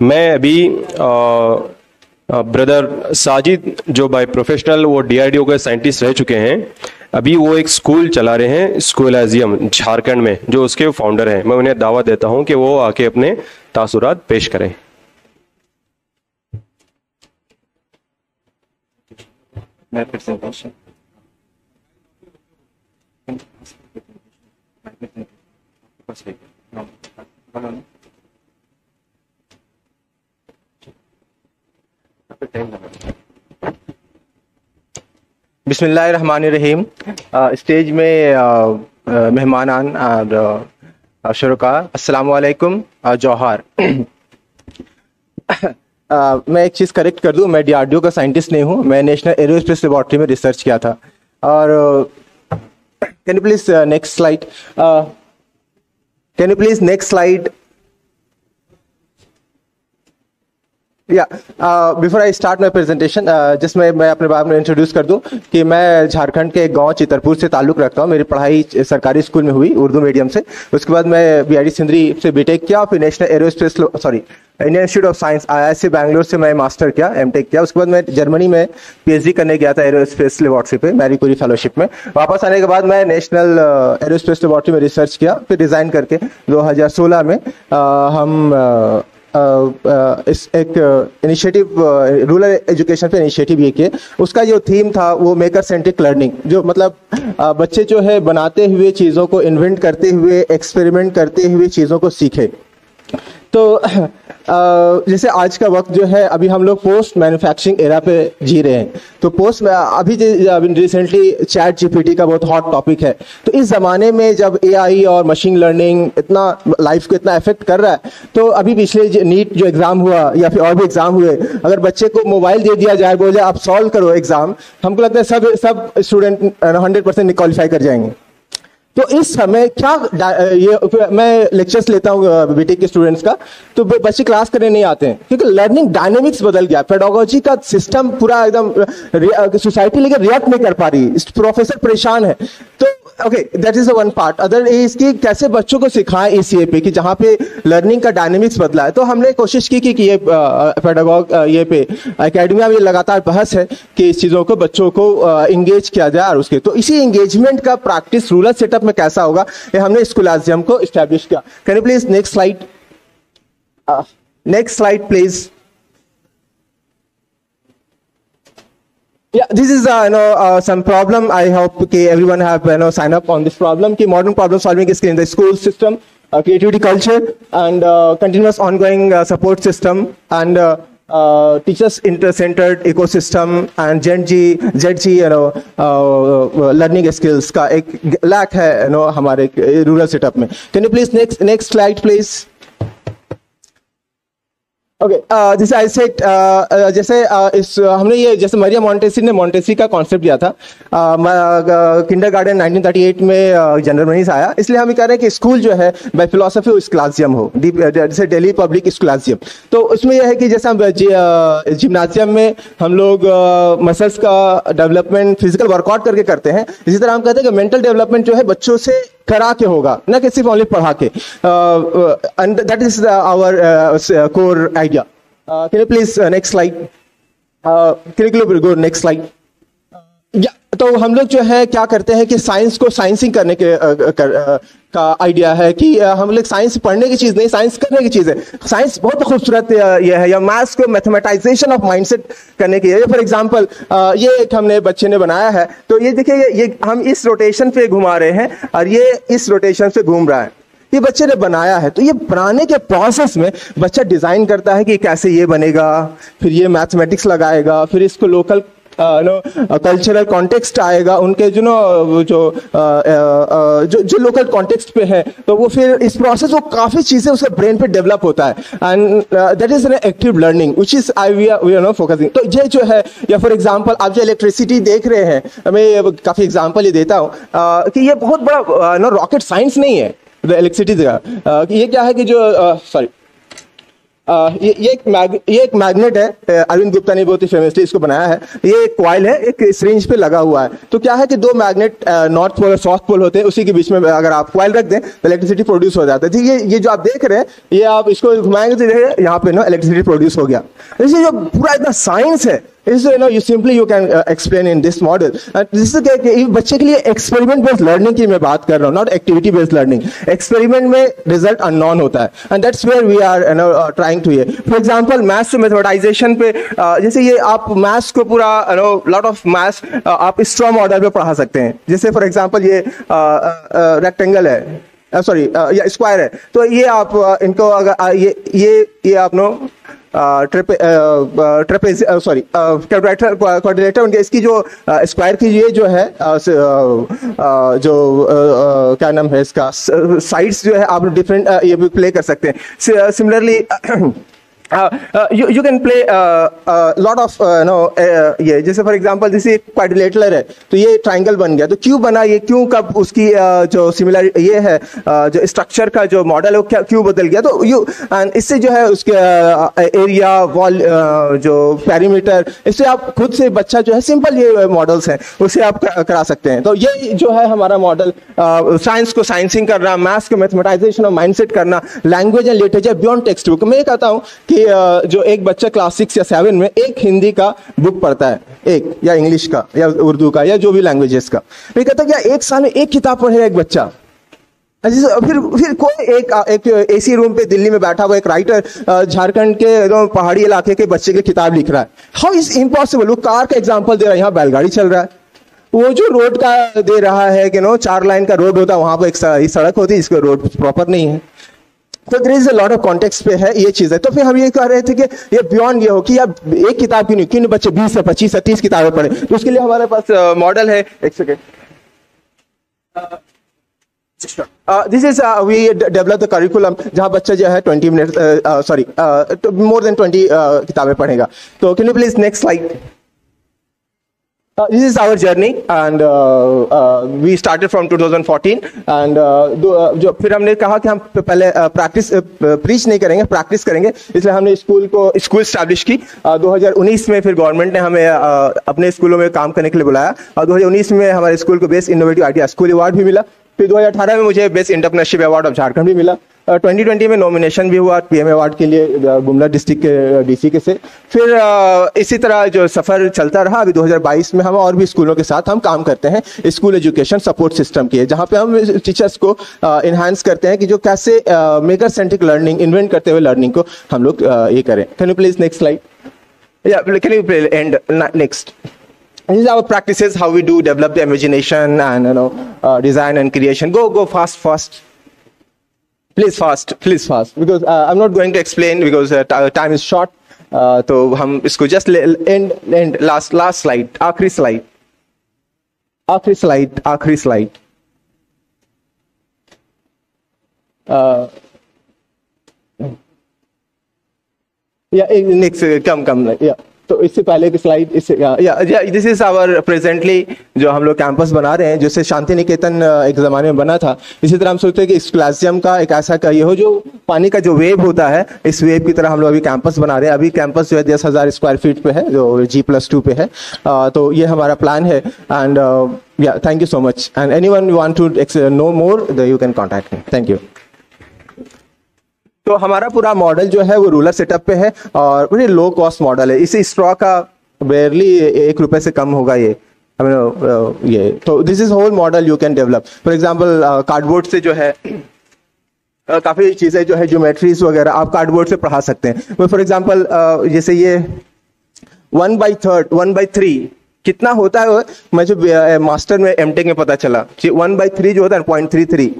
मैं अभी ब्रदर साजिद जो बाय प्रोफेशनल वो डीआरडीओ के साइंटिस्ट रह चुके हैं, अभी वो एक स्कूल चला रहे हैं स्कूलाजियम झारखंड में, जो उसके फाउंडर हैं। मैं उन्हें दावा देता हूं कि वो आके अपने तासुरात पेश करें। बिस्मिल्लाहिर्रहमानिर्रहीम। स्टेज में मेहमानान और शुरुका, अस्सलामु अलैकुम, जौहार। मैं एक चीज़ करेक्ट कर दूं, मैं डीआरडीओ का साइंटिस्ट नहीं हूं, मैं नेशनल एरोस्पेस लेबोरेटरी में रिसर्च किया था। और can you please next slide, can you please next slide. Before I start my presentation, जिसमें मैं अपने बारे में इंट्रोड्यूस कर दूं कि मैं झारखंड के एक गांव चितरपुर से ताल्लुक़ रखता हूं। मेरी पढ़ाई सरकारी स्कूल में हुई उर्दू मीडियम से। उसके बाद मैं बीआईडी सिंधरी से बीटेक किया, फिर national aerospace Indian institute of science IISc Bangalore से मैं मास्टर किया, एमटेक किया। उसके बाद मैं जर्मनी में PhD करने गया था एरोस्पेस लेबोरेटरी पे, मैरी क्यूरी फेलोशिप में। वापस आने के बाद मैं नेशनल एरोस्पेस लेबोरेटरी में रिसर्च किया, फिर रिज़ाइन करके 2016 में हम इस एक इनिशिएटिव रूरल एजुकेशन पे इनिशिएटिव ये किए। उसका जो थीम था वो मेकर सेंट्रिक लर्निंग, जो मतलब बच्चे जो है बनाते हुए चीज़ों को इन्वेंट करते हुए, एक्सपेरिमेंट करते हुए चीज़ों को सीखे। तो जैसे आज का वक्त जो है, अभी हम लोग पोस्ट मैन्युफैक्चरिंग एरा पे जी रहे हैं। तो अभी रिसेंटली चैट जीपीटी का बहुत हॉट टॉपिक है। तो इस ज़माने में जब AI और मशीन लर्निंग इतना लाइफ को इतना अफेक्ट कर रहा है, तो अभी पिछले नीट जो एग्ज़ाम हुआ या फिर और भी एग्ज़ाम हुए, अगर बच्चे को मोबाइल दे दिया जाए, बोले आप सॉल्व करो एग्ज़ाम, हमको लगता है सब स्टूडेंट 100% क्वालिफाई कर जाएंगे। तो इस समय क्या ये मैं लेक्चर्स लेता हूँ बीटेक के स्टूडेंट्स का, तो बच्चे क्लास करने नहीं आते हैं क्योंकि लर्निंग डायनेमिक्स बदल गया। पेडागोजी का सिस्टम पूरा एकदम सोसाइटी लेकर रिएक्ट नहीं कर पा रही, प्रोफेसर परेशान है। तो okay, that is one part. Other is कि कैसे बच्चों को सिखाएं ECA पे, कि जहाँ पे लर्निंग का डायनेमिक्स बदला है। तो हमने कोशिश की कि ये पेडागॉग ये पे एकेडमिया में लगातार बहस है कि इस चीज़ों को बच्चों को इंगेज किया जाए। और उसके तो इसी इंगेजमेंट का प्रैक्टिस रूरल सेटअप में कैसा होगा, ये हमने स्कूलाजियम को इस्टेब्लिश किया। Can you please next slide, next slide please. Yeah, this is some problem. I hope everyone have sign up on this problem. Ki modern problem solving is in the school system, creativity culture, and continuous ongoing support system, and teachers centered ecosystem, and ZG learning skills का एक lack है हमारे rural setup में। Can you please next slide please? Okay, जैसे I said, हमने ये जैसे मरिया मॉन्टेसी ने मॉन्टेसी का कॉन्सेप्ट दिया था। किंडरगार्टन 1938 में जर्मनी से आया, इसलिए हम ये कह रहे हैं कि स्कूल जो है बाय फिलोसफी स्कूलाजियम हो, जैसे दिल्ली पब्लिक स्कूलाजियम। तो उसमें यह है कि जैसे हम जिम्नाजियम में हम लोग मसल्स का डेवलपमेंट फिजिकल वर्कआउट करके करते हैं, इसी तरह हम कहते हैं कि मेंटल डेवलपमेंट जो है बच्चों से करा के होगा, ना कि सिर्फ ओनली पढ़ा के। And that is our core idea. Can you please next slide, can you go next slide. तो हम लोग जो है क्या करते हैं कि साइंस को साइंसिंग करने के का आइडिया है कि हम लोग साइंस पढ़ने की चीज़ नहीं, साइंस करने की चीज़ है। साइंस बहुत खूबसूरत ये है, या मैथ्स को मैथमेटाइजेशन ऑफ माइंडसेट करने की है। फॉर एग्जांपल ये एक हमने बच्चे ने बनाया है, तो ये देखिए, ये हम इस रोटेशन पे घुमा रहे हैं और ये इस रोटेशन से घूम रहा है। ये बच्चे ने बनाया है। तो ये बनाने के प्रोसेस में बच्चा डिज़ाइन करता है कि कैसे ये बनेगा, फिर ये मैथमेटिक्स लगाएगा, फिर इसको लोकल कल्चरल कॉन्टेक्स्ट आएगा, उनके जो लोकल कॉन्टेक्स्ट पे है, तो वो फिर इस प्रोसेस वो काफ़ी चीज़ें उसके ब्रेन पे डेवलप होता है। And that is an active learning which is we are not focusing. तो ये जो है, या फॉर एग्जांपल आप जो इलेक्ट्रिसिटी देख रहे हैं, मैं काफ़ी एग्जांपल ये देता हूँ कि ये बहुत बड़ा रॉकेट साइंस नहीं है इलेक्ट्रिसिटी का। ये क्या है कि जो ये एक मैग्नेट है, अरविंद गुप्ता ने बहुत ही फेमसली इसको बनाया है। ये एक कॉइल है, एक सिरिंज पे लगा हुआ है। तो क्या है कि दो मैग्नेट नॉर्थ पोल और साउथ पोल होते हैं, उसी के बीच में अगर आप कॉइल रख दें तो इलेक्ट्रिसिटी प्रोड्यूस हो जाता है। ठीक है, ये जो आप देख रहे हैं, ये आप इसको घुमाएंगे तो देखिए यहाँ पे ना इलेक्ट्रिसिटी प्रोड्यूस हो गया। इसलिए जो पूरा इतना साइंस है, is you can explain in this model. This is बच्चे के लिए एक्सपेरिमेंट बेस्ड लर्निंग की मैं बात कर रहा हूँ, not activity based learning. Experiment में रिजल्ट अननोन होता है, and that's where we are trying to. ये for example maths to mathematization पे, जैसे ये आप मैथ्स को पूरा लॉट ऑफ मैथ्स आप स्ट्रॉ मॉडल पे पढ़ा सकते हैं। जैसे फॉर एग्जांपल ये रेक्टेंगल है, सॉरी या स्क्वायर है, तो ये आप इनको अगर ये आप नो क्वाड्रिलेटर उनके, इसकी जो स्क्वायर की ये जो है क्या नाम है इसका, साइड्स जो है आप डिफरेंट ये भी प्ले कर सकते हैं। Similarly you can play lot of ये जैसे फॉर एग्जांपल जैसे क्वाड्रिलेटरल है, तो ये ट्राइंगल बन गया, तो क्यों बना, ये क्यों कब उसकी जो सिमिलर ये है जो स्ट्रक्चर का जो मॉडल है वो क्यों बदल गया। तो एंड इससे जो है उसके एरिया वॉल जो पैरीमीटर, इससे आप खुद से बच्चा जो है सिंपल ये मॉडल्स हैं उसे आप करा सकते हैं। तो ये जो है हमारा मॉडल, साइंस को साइंसिंग करना, मैथ्स को मैथमेटाइजेशन और माइंडसेट करना, language and literature beyond text book. मैं ये कहता हूँ कि जो एक बच्चा क्लास 6 या 7 में एक हिंदी का बुक पढ़ता है, एक या इंग्लिश का या उर्दू का या जो भी लैंग्वेजेस का, मैं कहता क्या एक साल में एक किताब पढ़ेगा एक बच्चा। फिर कोई एक एसी रूम पे दिल्ली में बैठा हुआ एक राइटर झारखंड के एकदम पहाड़ी इलाके के बच्चे की किताब लिख रहा है, हाउ इज इम्पॉसिबल। वो कार का एग्जांपल दे रहा है, यहाँ बैलगाड़ी चल रहा है। वो जो रोड का दे रहा है कि 4 लाइन का रोड होता है, वहां पर एक सड़क होती है जिसका रोड प्रॉपर नहीं है। तो there is a lot of context पे है ये चीज है। तो फिर हम ये कह रहे थे कि ये बियॉन्ड ये हो कि आप एक किताब क्यों नहीं बच्चे 20 से 25 से 30 किताबें पढ़े। तो उसके लिए हमारे पास मॉडल है, एक second, this is we develop the curriculum, जहां बच्चा जो है 20 मिनट सॉरी मोर देन 20 किताबें पढ़ेगा। तो can you please next slide. This is our journey and we started from 2014 and जो फिर हमने कहा कि हम पहले प्रैक्टिस प्रीच नहीं करेंगे, प्रैक्टिस करेंगे, इसलिए हमने स्कूल स्टैब्लिश की। 2019 में फिर गवर्नमेंट ने हमें अपने स्कूलों में काम करने के लिए बुलाया और 2019 में हमारे स्कूल को best innovative idea school award भी मिला। फिर 2018 में मुझे best entrepreneurship award of Jharkhand भी मिला। 2020 में नॉमिनेशन भी हुआ पीएम अवार्ड के लिए गुमला डिस्ट्रिक्ट के डीसी के से। फिर इसी तरह जो सफर चलता रहा। अभी 2022 में हम और भी स्कूलों के साथ हम काम करते हैं स्कूल एजुकेशन सपोर्ट सिस्टम की, जहां पे हम टीचर्स को इनहांस करते हैं कि जो कैसे मेकर सेंट्रिक लर्निंग इन्वेंट करते हुए लर्निंग को हम लोग ये करें। Can you please next slide, या can you end next. These are our practices, how we do develop the imagination and design and creation. Go fast. Please fast, because I'm not going to explain because time is short. तो हम इसको just end last slide, आखिरी slide. Yeah, next come yeah. तो इससे पहले की slide, इससे this is our presently जो हम लोग कैंपस बना रहे हैं, जैसे शांति निकेतन एक जमाने में बना था, इसी तरह हम सोचते हैं कि इस क्लासियम का एक ऐसा का ये हो जो पानी का जो वेव होता है, इस वेव की तरह हम लोग अभी कैंपस बना रहे हैं। अभी कैंपस जो है 10,000 स्क्वायर फीट पे है, जो G+2 पे है। तो ये हमारा प्लान है and yeah thank you so much and anyone want to know more you can contact me. Thank you. तो हमारा पूरा मॉडल जो है वो रूरल सेटअप पे है और बड़ी लो कॉस्ट मॉडल है। इसे स्ट्रॉ का बेयरली ₹1 से कम होगा ये तो this is whole model you can develop. For example cardboard से जो है काफी चीजें जो है ज्योमेट्रीज वगैरह आप कार्डबोर्ड से पढ़ा सकते हैं। फॉर एग्जांपल जैसे ये 1/3 कितना होता है, मुझे मास्टर में एमटेक में पता चला 1/3 जो होता है 0.33।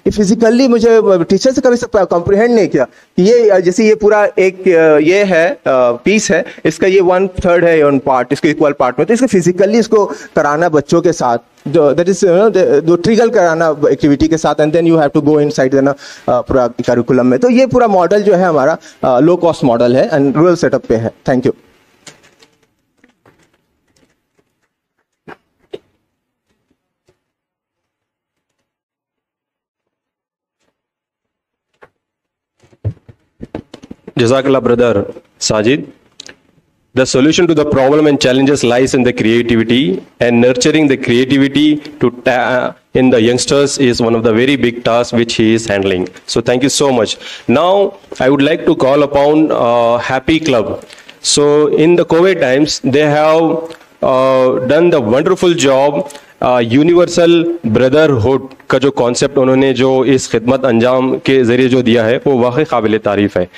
फिजिकली मुझे टीचर से कभी कॉम्प्रिहेंड नहीं किया। ये जैसे ये पूरा एक ये है पीस है, इसका ये 1/3 है ऑन पार्ट, इसके इक्वल पार्ट में। तो इसको फिजिकली इसको कराना बच्चों के साथ, जो दैट इज दो ट्रिगल कराना एक्टिविटी के साथ, and then you have to go inside the पूरा करिकुलम में। तो ये पूरा मॉडल जो है हमारा लो कॉस्ट मॉडल है एंड रूरल सेटअप पे है। Thank you. Jazakallah, brother Sajid. The solution to the problem and challenges lies in the creativity, and nurturing the creativity in the youngsters is one of the very big tasks which he is handling. So thank you so much. Now I would like to call upon Happy Club. So in the COVID times, they have done the wonderful job. Universal brotherhood का जो concept उन्होंने जो इस खिदमत अंजाम के ज़रिए जो दिया है वो वाकई काबिल तारीफ़ है.